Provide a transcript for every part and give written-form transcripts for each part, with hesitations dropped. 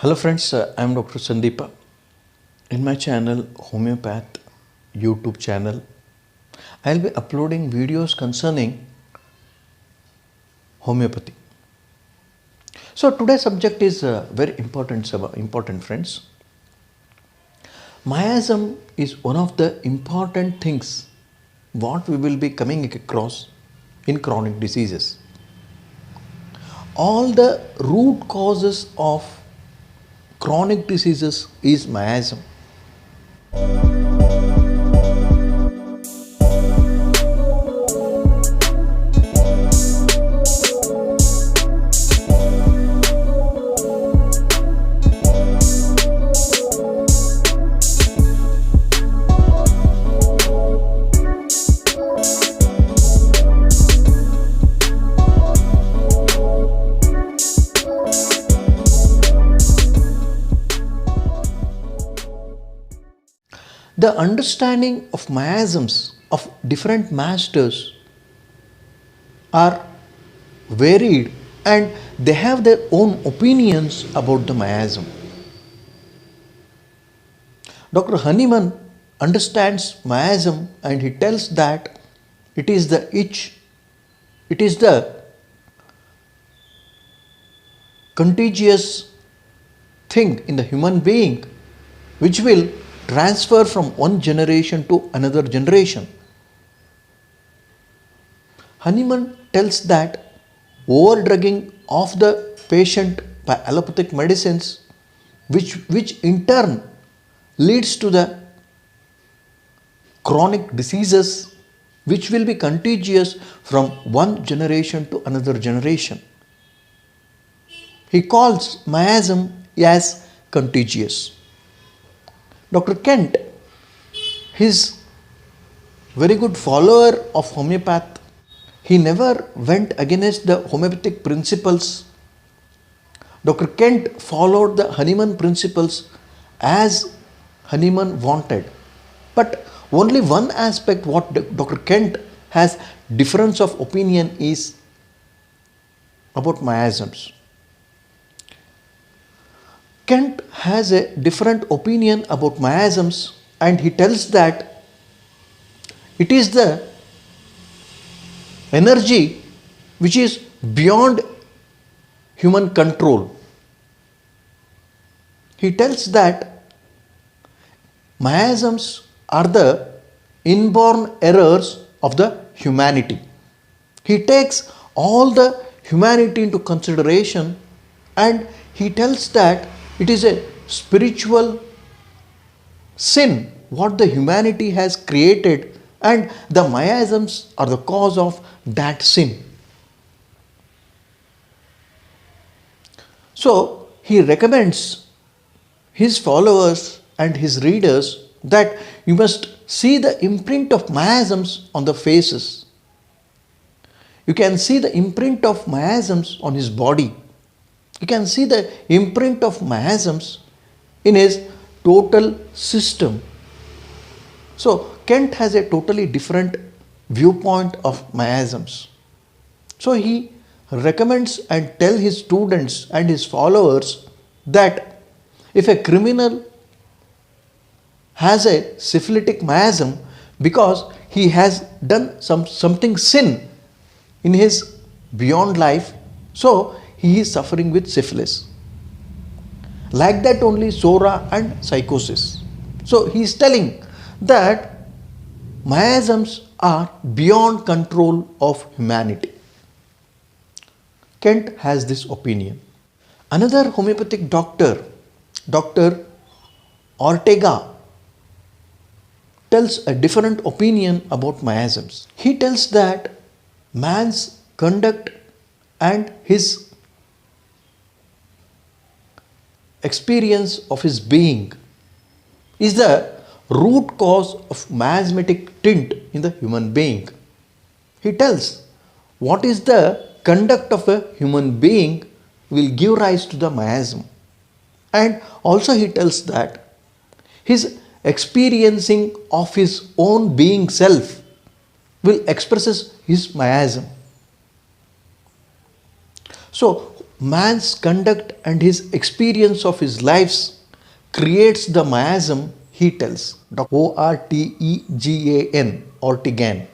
Hello friends, I am Dr. Sandeepa. In my channel Homeopath YouTube channel, I will be uploading videos concerning homeopathy. So today's subject is very important friends. Miasm is one of the important things what we will be coming across in chronic diseases. All the root causes of chronic diseases is miasm. The understanding of miasms of different masters are varied and they have their own opinions about the miasm. Dr. Hahnemann understands miasm and he tells that it is the itch, it is the contagious thing in the human being which will transfer from one generation to another generation. Hahnemann tells that overdrugging of the patient by allopathic medicines, which in turn leads to the chronic diseases which will be contagious from one generation to another generation. He calls miasm as contagious. Dr. Kent, his very good follower of homeopath, he never went against the homeopathic principles. Dr. Kent followed the Hahnemann principles as Hahnemann wanted. But only one aspect what Dr. Kent has difference of opinion is about miasms. Kent has a different opinion about miasms and he tells that it is the energy which is beyond human control. He tells that miasms are the inborn errors of the humanity. He takes all the humanity into consideration and he tells that it is a spiritual sin what the humanity has created and the miasms are the cause of that sin. So he recommends his followers and his readers that you must see the imprint of miasms on the faces. You can see the imprint of miasms on his body. You can see the imprint of miasms in his total system. So Kent has a totally different viewpoint of miasms. So he recommends and tells his students and his followers that if a criminal has a syphilitic miasm because he has done something sin in his beyond life, so he is suffering with syphilis. Like that only Sora and psychosis. So he is telling that miasms are beyond control of humanity. Kent has this opinion. Another homeopathic doctor, Dr. Ortega, tells a different opinion about miasms. He tells that man's conduct and his experience of his being is the root cause of miasmatic tint in the human being. He tells what is the conduct of a human being will give rise to the miasm. And also he tells that his experiencing of his own being self will expresses his miasm. So man's conduct and his experience of his lives creates the miasm, he tells. Ortegan, Ortegan.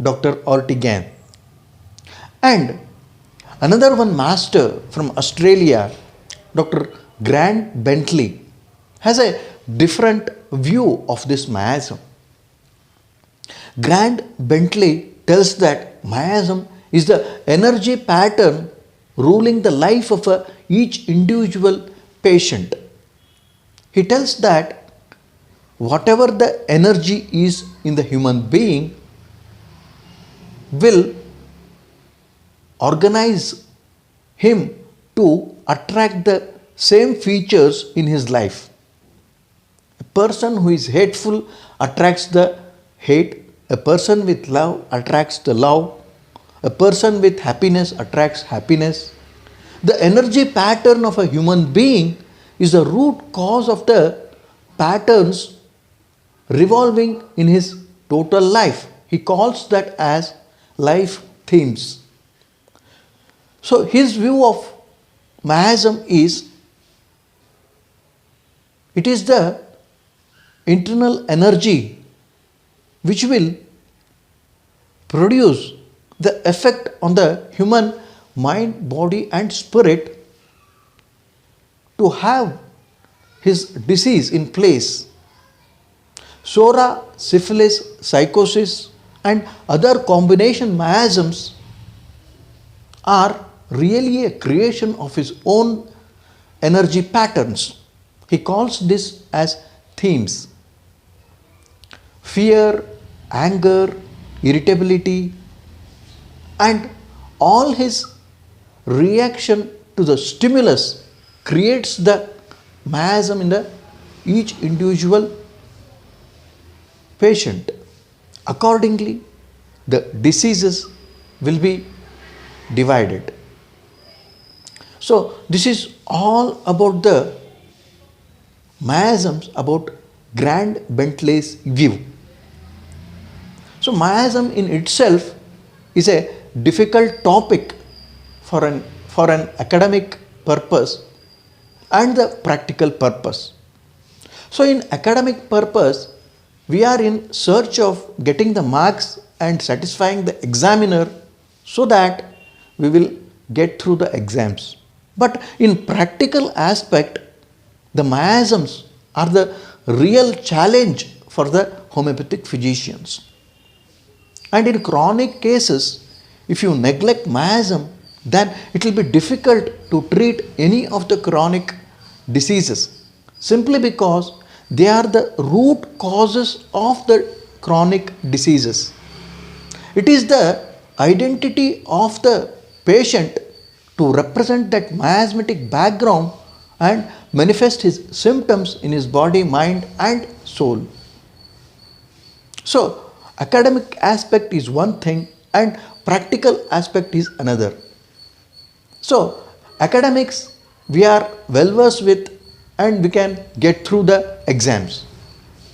Dr. Ortegan. And another one master from Australia, Dr. Grant Bentley, has a different view of this miasm. Grant Bentley tells that miasm is the energy pattern ruling the life of each individual patient. He tells that whatever the energy is in the human being will organize him to attract the same features in his life. A person who is hateful attracts the hate, a person with love attracts the love, a person with happiness attracts happiness. The energy pattern of a human being is the root cause of the patterns revolving in his total life. He calls that as life themes. So his view of miasm is, it is the internal energy which will produce the effect on the human mind, body and spirit to have his disease in place. Psora, syphilis, psychosis and other combination miasms are really a creation of his own energy patterns. He calls this as themes. Fear, anger, irritability and all his reaction to the stimulus creates the miasm in each individual patient. Accordingly, the diseases will be divided. So this is all about the miasms about Grant Bentley's view. So miasm in itself is a difficult topic for an academic purpose and the practical purpose. So in academic purpose, we are in search of getting the marks and satisfying the examiner so that we will get through the exams. But in practical aspect, the miasms are the real challenge for the homeopathic physicians. And in chronic cases, if you neglect miasm, then it will be difficult to treat any of the chronic diseases, simply because they are the root causes of the chronic diseases. It is the identity of the patient to represent that miasmatic background and manifest his symptoms in his body, mind and soul. So, academic aspect is one thing and practical aspect is another. So, academics we are well versed with and we can get through the exams.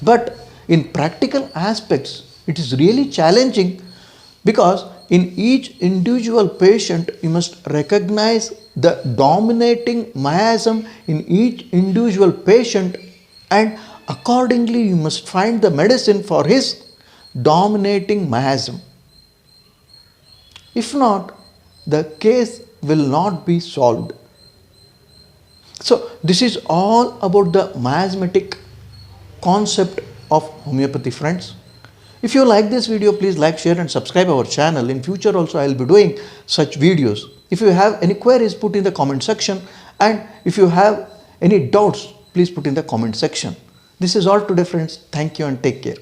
But in practical aspects, it is really challenging because in each individual patient, you must recognize the dominating miasm in each individual patient and accordingly you must find the medicine for his dominating miasm. If not, the case will not be solved. So this is all about the miasmatic concept of homeopathy, friends. If you like this video, please like, share and subscribe our channel. In future also I will be doing such videos. If you have any queries, put in the comment section, and if you have any doubts, please put in the comment section. This is all today, friends. Thank you and take care.